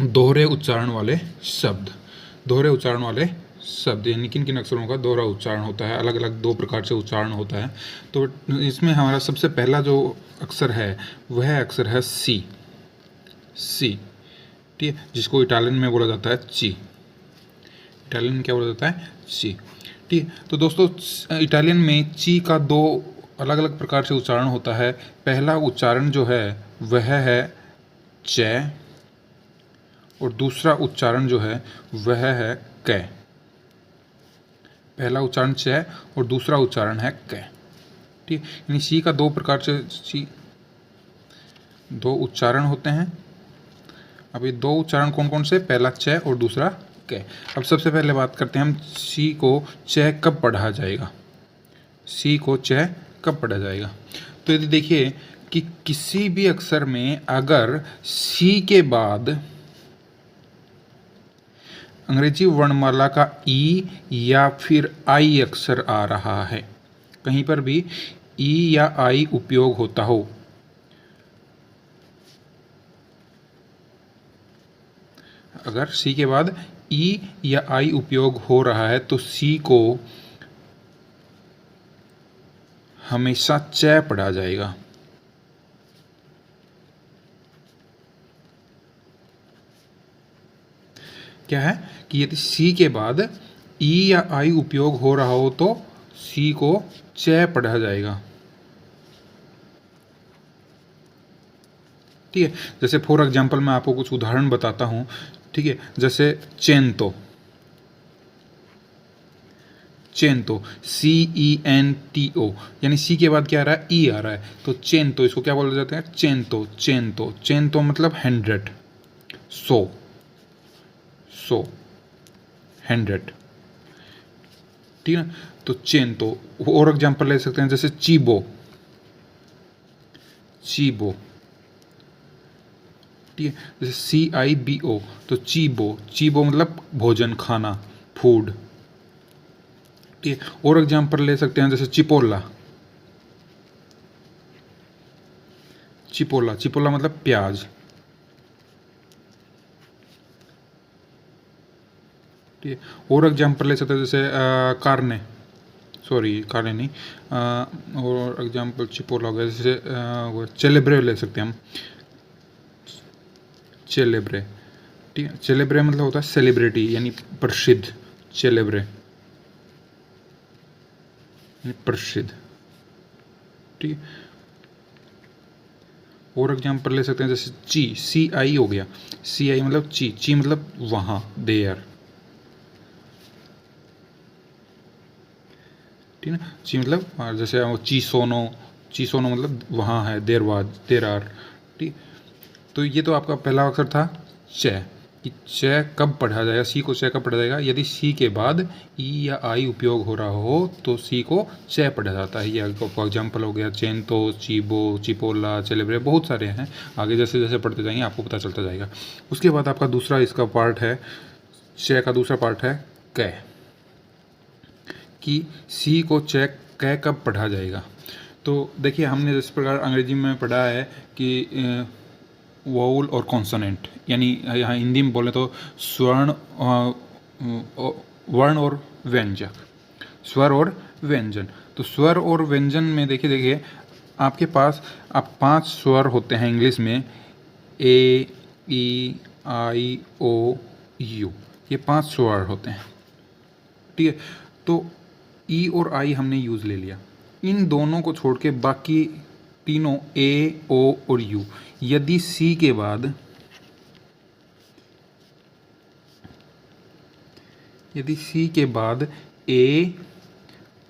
दोहरे उच्चारण वाले शब्द। दोहरे उच्चारण वाले शब्द यानी किन किन अक्षरों का दोहरा उच्चारण होता है, अलग अलग दो प्रकार से उच्चारण होता है। तो इसमें हमारा सबसे पहला जो अक्षर है वह अक्षर है सी। सी, ठीक है, जिसको इटालियन में बोला जाता है ची। इटालियन में क्या बोला जाता है? ची। ठीक है, तो दोस्तों इटालियन में ची का दो अलग अलग प्रकार से उच्चारण होता है। पहला उच्चारण जो है वह है च, और दूसरा उच्चारण जो है वह है क। पहला उच्चारण च और दूसरा उच्चारण है क। ठीक है, यानी सी का दो प्रकार से सी दो उच्चारण होते हैं। अब ये दो उच्चारण कौन कौन से? पहला च और दूसरा क। अब सबसे पहले बात करते हैं हम सी को च कब पढ़ा जाएगा। सी को च कब पढ़ा जाएगा? तो यदि देखिए कि किसी भी अक्षर में अगर सी के बाद अंग्रेजी वर्णमाला का ई या फिर आई अक्षर आ रहा है, कहीं पर भी ई या आई उपयोग होता हो, अगर सी के बाद ई या आई उपयोग हो रहा है तो सी को हमेशा च पढ़ा जाएगा। क्या है कि यदि सी के बाद ई या आई उपयोग हो रहा हो तो सी को च पढ़ा जाएगा। ठीक है, जैसे फॉर एग्जाम्पल मैं आपको कुछ उदाहरण बताता हूँ। ठीक है, जैसे चेंतो, चेंतो, CENTO, यानी सी के बाद क्या आ रहा है? ई आ रहा है, तो चेंतो, इसको क्या बोला जाता है? चेंतो। चेंतो, चेंतो मतलब 100, 100, 100, 100। ठीक है ना, तो चेंतो। और एग्जाम्पल ले सकते हैं जैसे चीबो, चीबो। ठीक है, जैसे CIBO, तो चीबो, चीबो मतलब भोजन, खाना, फूड। ठीक है, और एग्जाम्पल ले सकते हैं जैसे चिपोला, चिपोला, चिपोला मतलब प्याज। ठीक है, और एग्जाम्पल ले सकते हैं जैसे कार्ने, सॉरी कार्ने नहीं, और एग्जाम्पल चिपोला हो गया, जैसे चेलेब्रे ले सकते हैं हम, चेलेब्रे। ठीक है, चेलेब्रे मतलब होता है सेलिब्रिटी यानी प्रसिद्ध, चेलेब्रे यानी प्रसिद्ध। ठीक है, और एग्जाम्पल ले सकते हैं जैसे ची, CI हो गया, CI मतलब ची, ची मतलब वहाँ, देयर। ठीक है ना, ची मतलब जैसे चीसोनो, चीसोनो मतलब वहाँ है, देर वाज, देर आर। ठीक, तो ये तो आपका पहला अक्षर था च, कि च कब पढ़ा जाएगा, सी को च कब पढ़ा जाएगा? यदि सी के बाद ई या आई उपयोग हो रहा हो तो सी को च पढ़ा जाता है। ये फॉर एग्जाम्पल हो गया चेंतो, चीबो, चिपोला, चेलेब्रे, बहुत सारे हैं। आगे जैसे जैसे पढ़ते जाएंगे आपको पता चलता जाएगा। उसके बाद आपका दूसरा इसका पार्ट है, च का दूसरा पार्ट है क, कि सी को च क कब पढ़ा जाएगा। तो देखिए हमने जिस प्रकार अंग्रेजी में पढ़ा है कि वोवल और कॉन्सोनेंट, यानी यहाँ हिंदी में बोले तो स्वर्ण, वर्ण और व्यंजक, स्वर और व्यंजन। तो स्वर और व्यंजन में देखिए देखिए आपके पास आप 5 स्वर होते हैं इंग्लिश में, ए, ई, आई, ओ, यू, ये 5 स्वर होते हैं। ठीक है, तो ई और आई हमने यूज़ ले लिया, इन दोनों को छोड़ के बाकी तीनों ए, ओ और यू, यदि सी के बाद, यदि सी के बाद ए,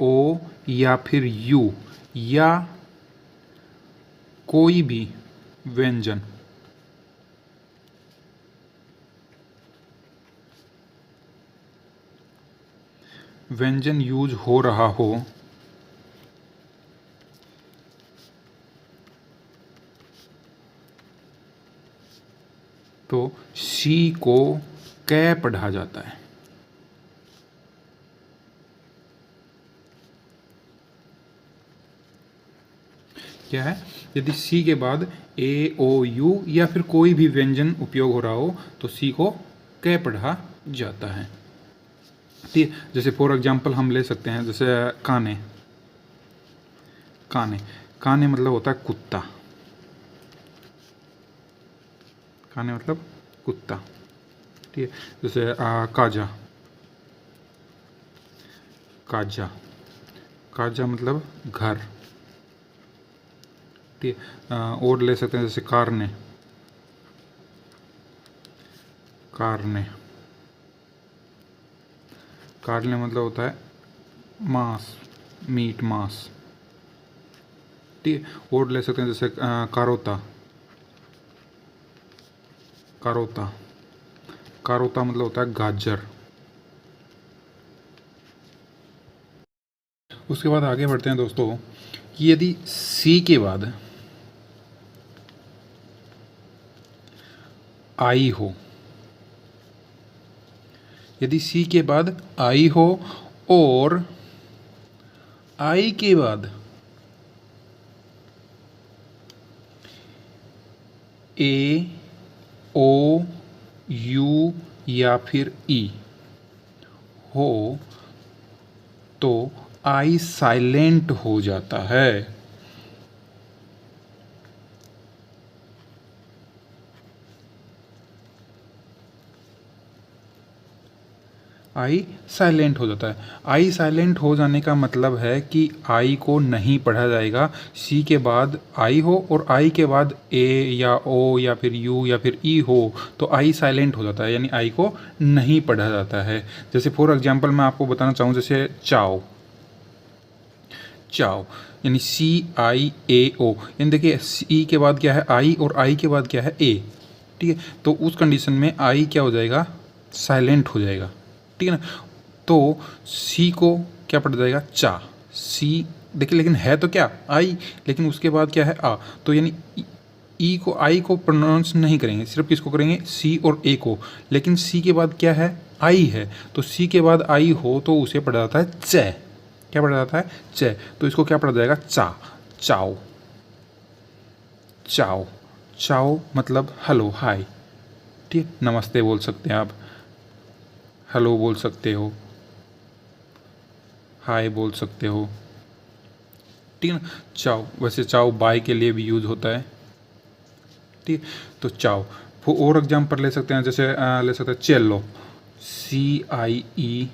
ओ या फिर यू या कोई भी व्यंजन व्यंजन यूज हो रहा हो तो सी को कै पढ़ा जाता है। क्या है, यदि सी के बाद ए ओ यू या फिर कोई भी व्यंजन उपयोग हो रहा हो तो सी को कै पढ़ा जाता है। ठीक है, जैसे फॉर एग्जाम्पल हम ले सकते हैं, जैसे काने, काने, काने मतलब होता है कुत्ता, काने मतलब कुत्ता। ठीक है, जैसे काजा, काजा, काजा मतलब घर। ठीक है, और ले सकते हैं जैसे कारने, कारने, कारने मतलब होता है मांस, मीट, मांस। ठीक है, और ले सकते हैं जैसे कारोता, कारोता, कारोता मतलब होता है गाजर। उसके बाद आगे बढ़ते हैं दोस्तों कि यदि सी के बाद आई हो, यदि सी के बाद आई हो और आई के बाद ए ओ यू या फिर ई हो तो आई साइलेंट हो जाता है। आई साइलेंट हो जाता है। आई साइलेंट हो जाने का मतलब है कि आई को नहीं पढ़ा जाएगा। सी के बाद आई हो और आई के बाद ए या ओ या फिर यू या फिर ई हो तो आई साइलेंट हो जाता है, यानी आई को नहीं पढ़ा जाता है। जैसे फॉर एग्जांपल मैं आपको बताना चाहूँ, जैसे चाओ, चाओ यानी सी आई ए ओ, यानी देखिए सी के बाद क्या है आई और आई के बाद क्या है ए। ठीक है, तो उस कंडीशन में आई क्या हो जाएगा, साइलेंट हो जाएगा। ठीक है ना, तो सी को क्या पढ़ जाएगा, चा, सी देखिए, लेकिन है तो क्या आई, लेकिन उसके बाद क्या है आ, तो यानी ई को, आई को प्रोनाउंस नहीं करेंगे, सिर्फ किसको करेंगे, सी और ए को। लेकिन सी के बाद क्या है, आई है, तो सी के बाद आई हो तो उसे पढ़ा जाता है च, क्या पढ़ा जाता है च, तो इसको क्या पढ़ा जाएगा, चा, चाओ, चाओ, चाओ मतलब हेलो, हाय। ठीक, नमस्ते बोल सकते हैं आप, हेलो बोल सकते हो, हाय बोल सकते हो। ठीक है ना, चाओ, वैसे चाओ बाय के लिए भी यूज़ होता है। ठीक, तो चाओ। और एग्जाम्पल ले सकते हैं, जैसे ले सकते हैं चेल्लो, CIELO,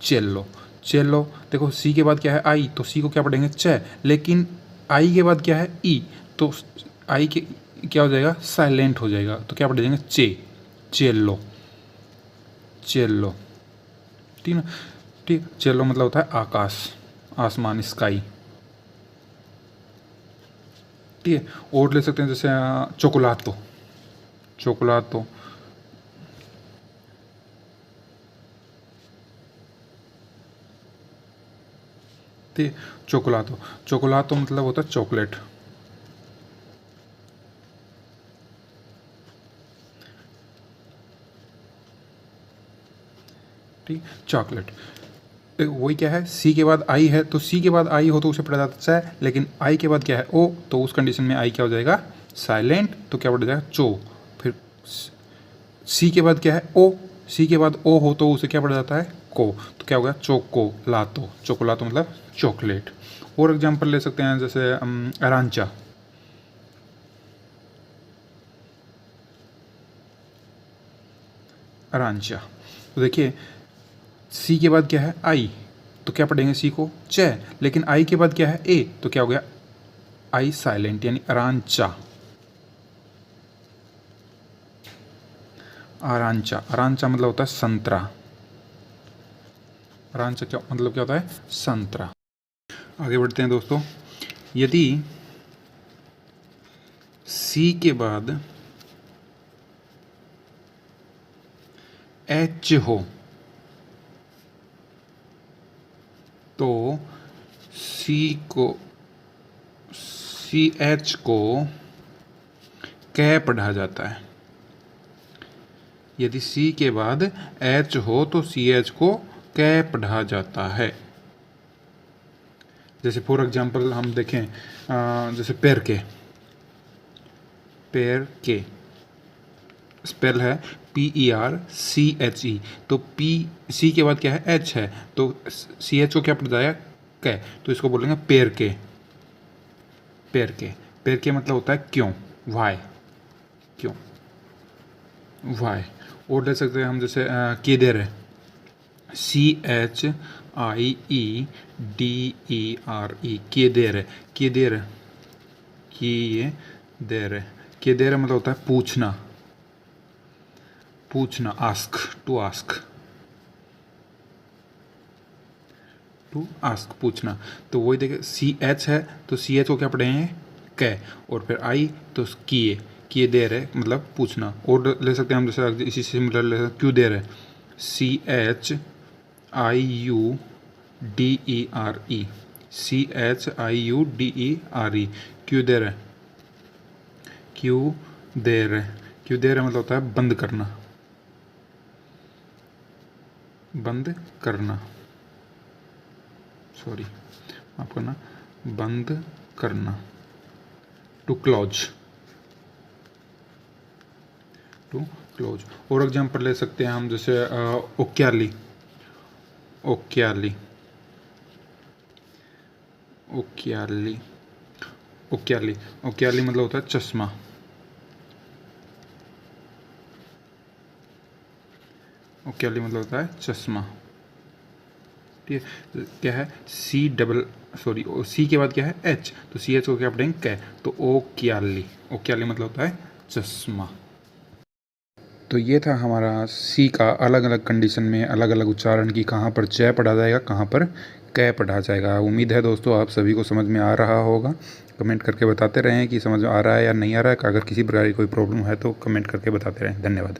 चेल्लो, चेल्लो। देखो सी के बाद क्या है आई, तो सी को क्या पढ़ेंगे च, लेकिन आई के बाद क्या है ई, तो आई के क्या हो जाएगा, साइलेंट हो जाएगा, तो क्या पढ़ देंगे चे, चेल्लो, चेल्लो। ठीक ना, ठीक, चेल्लो मतलब होता है आकाश, आसमान, स्काई। ठीक है, और ले सकते हैं जैसे चोकोलातो, चोकोलातो, ठीक, चोकोलातो, चोकोलातो मतलब होता है चॉकलेट। ठीक, चॉकलेट, वही क्या है, सी के बाद आई है, तो सी के बाद आई हो तो उसे पढ़ा जाता है, लेकिन आई के बाद क्या है ओ, तो उस कंडीशन में आई क्या हो जाएगा, साइलेंट, तो क्या पढ़ा जाएगा चो। फिर सी के बाद क्या है ओ, सी के बाद ओ हो तो उसे क्या पढ़ा जाता है को, तो क्या होगा चोको लातो, चोकोलातो मतलब चॉकलेट। और एग्जाम्पल ले सकते हैं जैसे अरांचा, अरांचा, तो देखिए सी के बाद क्या है आई, तो क्या पढ़ेंगे सी को च, लेकिन आई के बाद क्या है ए, तो क्या हो गया आई साइलेंट, यानी अरांचा, अरांचा, अरांचा मतलब होता है संतरा, अरांचा क्या मतलब क्या होता है, संतरा। आगे बढ़ते हैं दोस्तों, यदि सी के बाद एच हो तो सी को, CH को कै पढ़ा जाता है। यदि सी के बाद एच हो तो CH को कै पढ़ा जाता है। जैसे फॉर एग्जांपल हम देखें जैसे पैर के स्पेल है PERCHE, तो C के बाद क्या है, H है, तो CH को क्या पड़ जाएगा, कै, तो इसको बोलेंगे पैर के मतलब होता है क्यों, वाई, क्यों, वाई। और ले सकते हैं हम जैसे किधर है, CHIEDERE, किधर मतलब होता है पूछना, आस्क, टू आस्क, पूछना। तो वही देखिए CH है तो CH को क्या पढ़ेंगे, कै, और फिर I तो किए देर है मतलब पूछना। और ले सकते हैं हम जैसे इसी सिमिलर ले सकते, क्यों देर है, CHIUDERE, क्यों देर है मतलब होता है बंद करना, सॉरी माफ करना, बंद करना, टू क्लोज। और एग्जाम्पल ले सकते हैं हम जैसे ओक्याली मतलब होता है चश्मा, ठीक है। क्या है सी के बाद क्या है, H, तो CH को क्या पढ़ेंगे, कै, तो ओक्याली मतलब होता है चश्मा। तो ये था हमारा सी का अलग अलग कंडीशन में अलग अलग उच्चारण की कहाँ पर च पढ़ा जाएगा, कहाँ पर कै पढ़ा जाएगा। उम्मीद है दोस्तों आप सभी को समझ में आ रहा होगा। कमेंट करके बताते रहें कि समझ में आ रहा है या नहीं आ रहा है। अगर किसी प्रकार की कोई प्रॉब्लम है तो कमेंट करके बताते रहें। धन्यवाद।